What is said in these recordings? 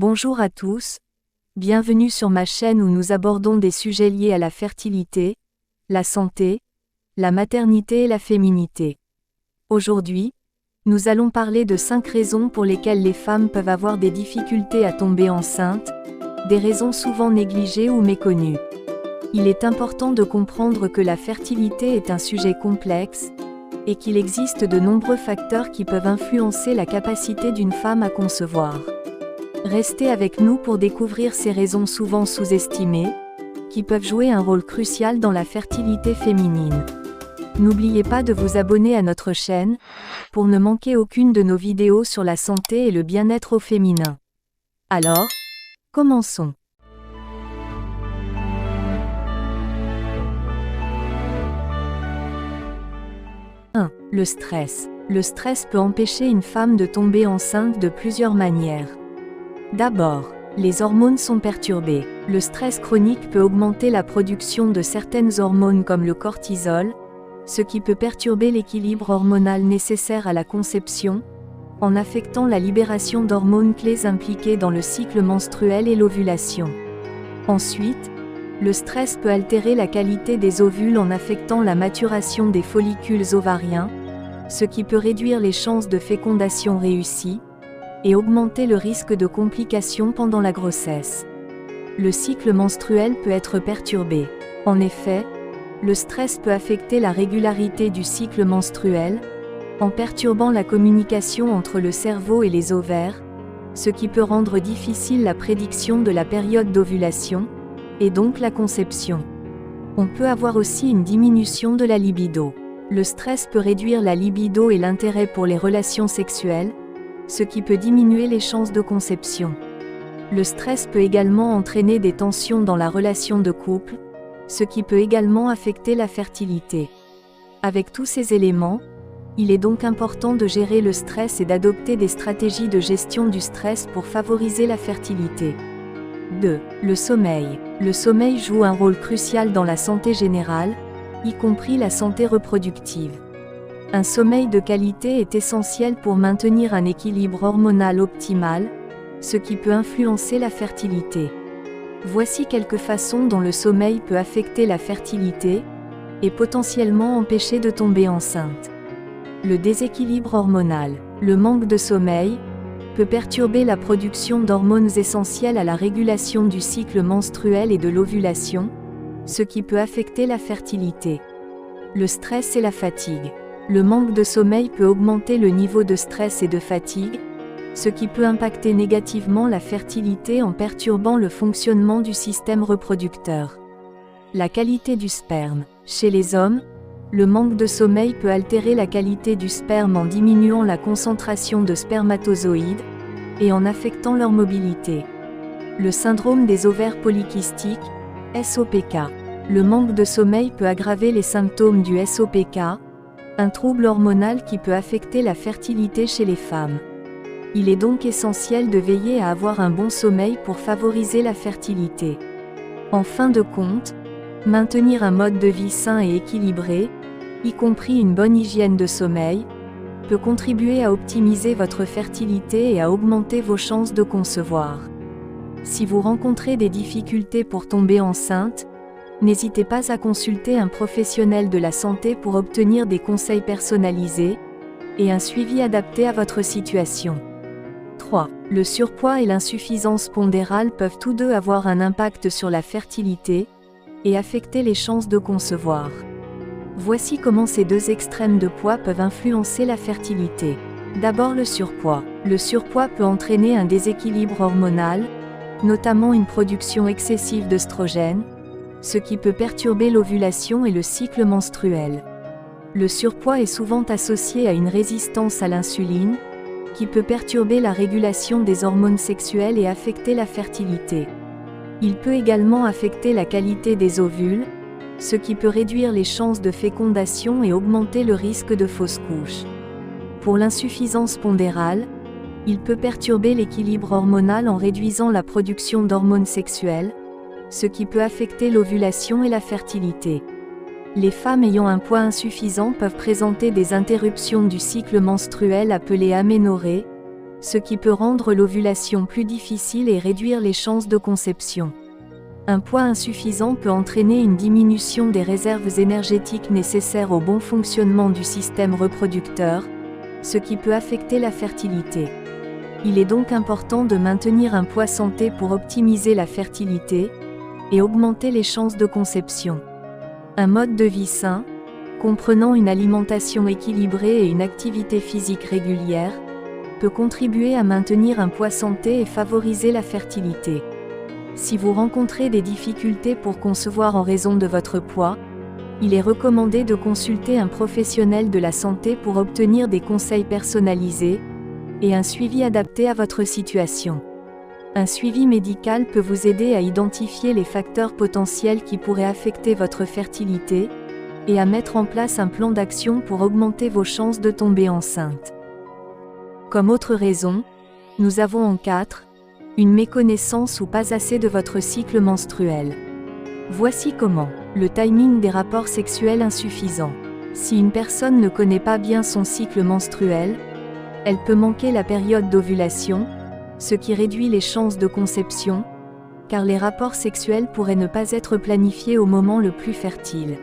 Bonjour à tous, bienvenue sur ma chaîne où nous abordons des sujets liés à la fertilité, la santé, la maternité et la féminité. Aujourd'hui, nous allons parler de 5 raisons pour lesquelles les femmes peuvent avoir des difficultés à tomber enceintes, des raisons souvent négligées ou méconnues. Il est important de comprendre que la fertilité est un sujet complexe, et qu'il existe de nombreux facteurs qui peuvent influencer la capacité d'une femme à concevoir. Restez avec nous pour découvrir ces raisons souvent sous-estimées, qui peuvent jouer un rôle crucial dans la fertilité féminine. N'oubliez pas de vous abonner à notre chaîne, pour ne manquer aucune de nos vidéos sur la santé et le bien-être au féminin. Alors, commençons. 1. Le stress. Le stress peut empêcher une femme de tomber enceinte de plusieurs manières. D'abord, les hormones sont perturbées. Le stress chronique peut augmenter la production de certaines hormones comme le cortisol, ce qui peut perturber l'équilibre hormonal nécessaire à la conception, en affectant la libération d'hormones clés impliquées dans le cycle menstruel et l'ovulation. Ensuite, le stress peut altérer la qualité des ovules en affectant la maturation des follicules ovariens, ce qui peut réduire les chances de fécondation réussie, et augmenter le risque de complications pendant la grossesse. Le cycle menstruel peut être perturbé. En effet, le stress peut affecter la régularité du cycle menstruel, en perturbant la communication entre le cerveau et les ovaires, ce qui peut rendre difficile la prédiction de la période d'ovulation, et donc la conception. On peut avoir aussi une diminution de la libido. Le stress peut réduire la libido et l'intérêt pour les relations sexuelles, ce qui peut diminuer les chances de conception. Le stress peut également entraîner des tensions dans la relation de couple, ce qui peut également affecter la fertilité. Avec tous ces éléments, il est donc important de gérer le stress et d'adopter des stratégies de gestion du stress pour favoriser la fertilité. 2. Le sommeil. Le sommeil joue un rôle crucial dans la santé générale, y compris la santé reproductive. Un sommeil de qualité est essentiel pour maintenir un équilibre hormonal optimal, ce qui peut influencer la fertilité. Voici quelques façons dont le sommeil peut affecter la fertilité, et potentiellement empêcher de tomber enceinte. Le déséquilibre hormonal. Le manque de sommeil peut perturber la production d'hormones essentielles à la régulation du cycle menstruel et de l'ovulation, ce qui peut affecter la fertilité. Le stress et la fatigue. Le manque de sommeil peut augmenter le niveau de stress et de fatigue, ce qui peut impacter négativement la fertilité en perturbant le fonctionnement du système reproducteur. La qualité du sperme. Chez les hommes, le manque de sommeil peut altérer la qualité du sperme en diminuant la concentration de spermatozoïdes et en affectant leur mobilité. Le syndrome des ovaires polykystiques, SOPK. Le manque de sommeil peut aggraver les symptômes du SOPK, un trouble hormonal qui peut affecter la fertilité chez les femmes. Il est donc essentiel de veiller à avoir un bon sommeil pour favoriser la fertilité. En fin de compte, maintenir un mode de vie sain et équilibré, y compris une bonne hygiène de sommeil, peut contribuer à optimiser votre fertilité et à augmenter vos chances de concevoir. Si vous rencontrez des difficultés pour tomber enceinte, n'hésitez pas à consulter un professionnel de la santé pour obtenir des conseils personnalisés et un suivi adapté à votre situation. 3. Le surpoids et l'insuffisance pondérale peuvent tous deux avoir un impact sur la fertilité et affecter les chances de concevoir. Voici comment ces deux extrêmes de poids peuvent influencer la fertilité. D'abord le surpoids. Le surpoids peut entraîner un déséquilibre hormonal, notamment une production excessive d'œstrogènes, ce qui peut perturber l'ovulation et le cycle menstruel. Le surpoids est souvent associé à une résistance à l'insuline, qui peut perturber la régulation des hormones sexuelles et affecter la fertilité. Il peut également affecter la qualité des ovules, ce qui peut réduire les chances de fécondation et augmenter le risque de fausse couche. Pour l'insuffisance pondérale, il peut perturber l'équilibre hormonal en réduisant la production d'hormones sexuelles, ce qui peut affecter l'ovulation et la fertilité. Les femmes ayant un poids insuffisant peuvent présenter des interruptions du cycle menstruel appelées aménorrhées, ce qui peut rendre l'ovulation plus difficile et réduire les chances de conception. Un poids insuffisant peut entraîner une diminution des réserves énergétiques nécessaires au bon fonctionnement du système reproducteur, ce qui peut affecter la fertilité. Il est donc important de maintenir un poids santé pour optimiser la fertilité et augmenter les chances de conception. Un mode de vie sain, comprenant une alimentation équilibrée et une activité physique régulière, peut contribuer à maintenir un poids santé et favoriser la fertilité. Si vous rencontrez des difficultés pour concevoir en raison de votre poids, il est recommandé de consulter un professionnel de la santé pour obtenir des conseils personnalisés et un suivi adapté à votre situation. Un suivi médical peut vous aider à identifier les facteurs potentiels qui pourraient affecter votre fertilité et à mettre en place un plan d'action pour augmenter vos chances de tomber enceinte. Comme autre raison, nous avons en 4, une méconnaissance ou pas assez de votre cycle menstruel. Voici comment. Le timing des rapports sexuels insuffisant. Si une personne ne connaît pas bien son cycle menstruel, elle peut manquer la période d'ovulation, ce qui réduit les chances de conception, car les rapports sexuels pourraient ne pas être planifiés au moment le plus fertile.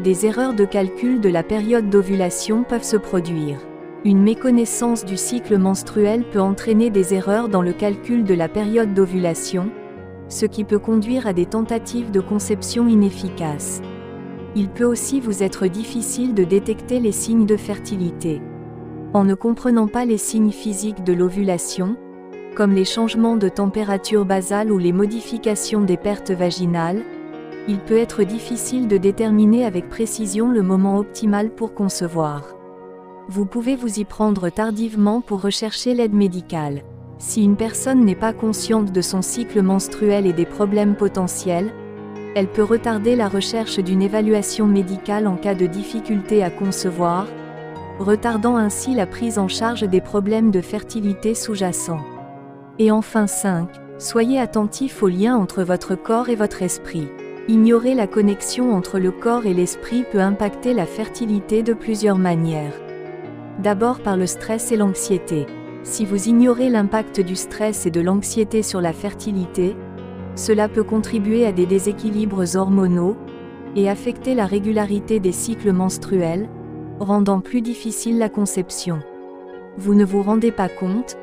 Des erreurs de calcul de la période d'ovulation peuvent se produire. Une méconnaissance du cycle menstruel peut entraîner des erreurs dans le calcul de la période d'ovulation, ce qui peut conduire à des tentatives de conception inefficaces. Il peut aussi vous être difficile de détecter les signes de fertilité. En ne comprenant pas les signes physiques de l'ovulation, comme les changements de température basale ou les modifications des pertes vaginales, il peut être difficile de déterminer avec précision le moment optimal pour concevoir. Vous pouvez vous y prendre tardivement pour rechercher l'aide médicale. Si une personne n'est pas consciente de son cycle menstruel et des problèmes potentiels, elle peut retarder la recherche d'une évaluation médicale en cas de difficulté à concevoir, retardant ainsi la prise en charge des problèmes de fertilité sous-jacents. Et enfin 5. Soyez attentif au lien entre votre corps et votre esprit. Ignorer la connexion entre le corps et l'esprit peut impacter la fertilité de plusieurs manières. D'abord par le stress et l'anxiété. Si vous ignorez l'impact du stress et de l'anxiété sur la fertilité, cela peut contribuer à des déséquilibres hormonaux et affecter la régularité des cycles menstruels, rendant plus difficile la conception. Vous ne vous rendez pas compte,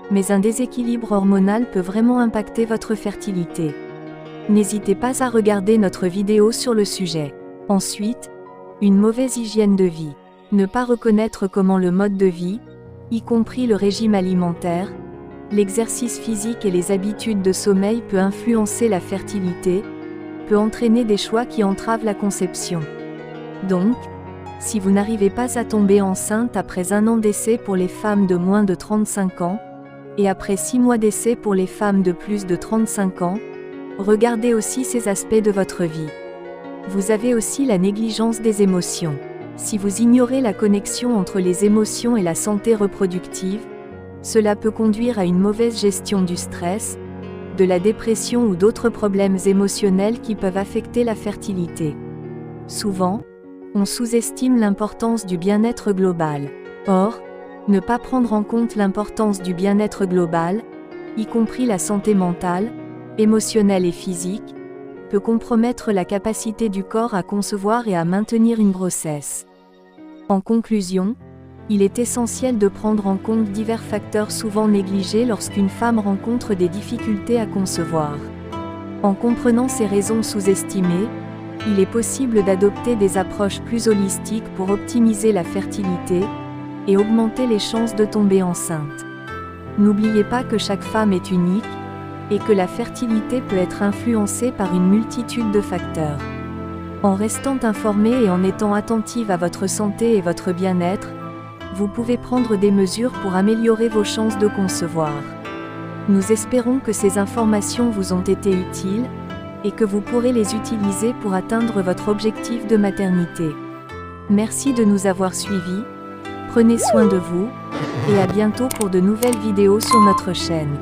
mais un déséquilibre hormonal peut vraiment impacter votre fertilité. N'hésitez pas à regarder notre vidéo sur le sujet. Ensuite, une mauvaise hygiène de vie. Ne pas reconnaître comment le mode de vie, y compris le régime alimentaire, l'exercice physique et les habitudes de sommeil peut influencer la fertilité, peut entraîner des choix qui entravent la conception. Donc, si vous n'arrivez pas à tomber enceinte après 1 an d'essai pour les femmes de moins de 35 ans, et après 6 mois d'essai pour les femmes de plus de 35 ans, regardez aussi ces aspects de votre vie. Vous avez aussi la négligence des émotions. Si vous ignorez la connexion entre les émotions et la santé reproductive, cela peut conduire à une mauvaise gestion du stress, de la dépression ou d'autres problèmes émotionnels qui peuvent affecter la fertilité. Souvent, on sous-estime l'importance du bien-être global. Or, ne pas prendre en compte l'importance du bien-être global, y compris la santé mentale, émotionnelle et physique, peut compromettre la capacité du corps à concevoir et à maintenir une grossesse. En conclusion, il est essentiel de prendre en compte divers facteurs souvent négligés lorsqu'une femme rencontre des difficultés à concevoir. En comprenant ces raisons sous-estimées, il est possible d'adopter des approches plus holistiques pour optimiser la fertilité et augmenter les chances de tomber enceinte. N'oubliez pas que chaque femme est unique, et que la fertilité peut être influencée par une multitude de facteurs. En restant informée et en étant attentive à votre santé et votre bien-être, vous pouvez prendre des mesures pour améliorer vos chances de concevoir. Nous espérons que ces informations vous ont été utiles, et que vous pourrez les utiliser pour atteindre votre objectif de maternité. Merci de nous avoir suivis, prenez soin de vous, et à bientôt pour de nouvelles vidéos sur notre chaîne.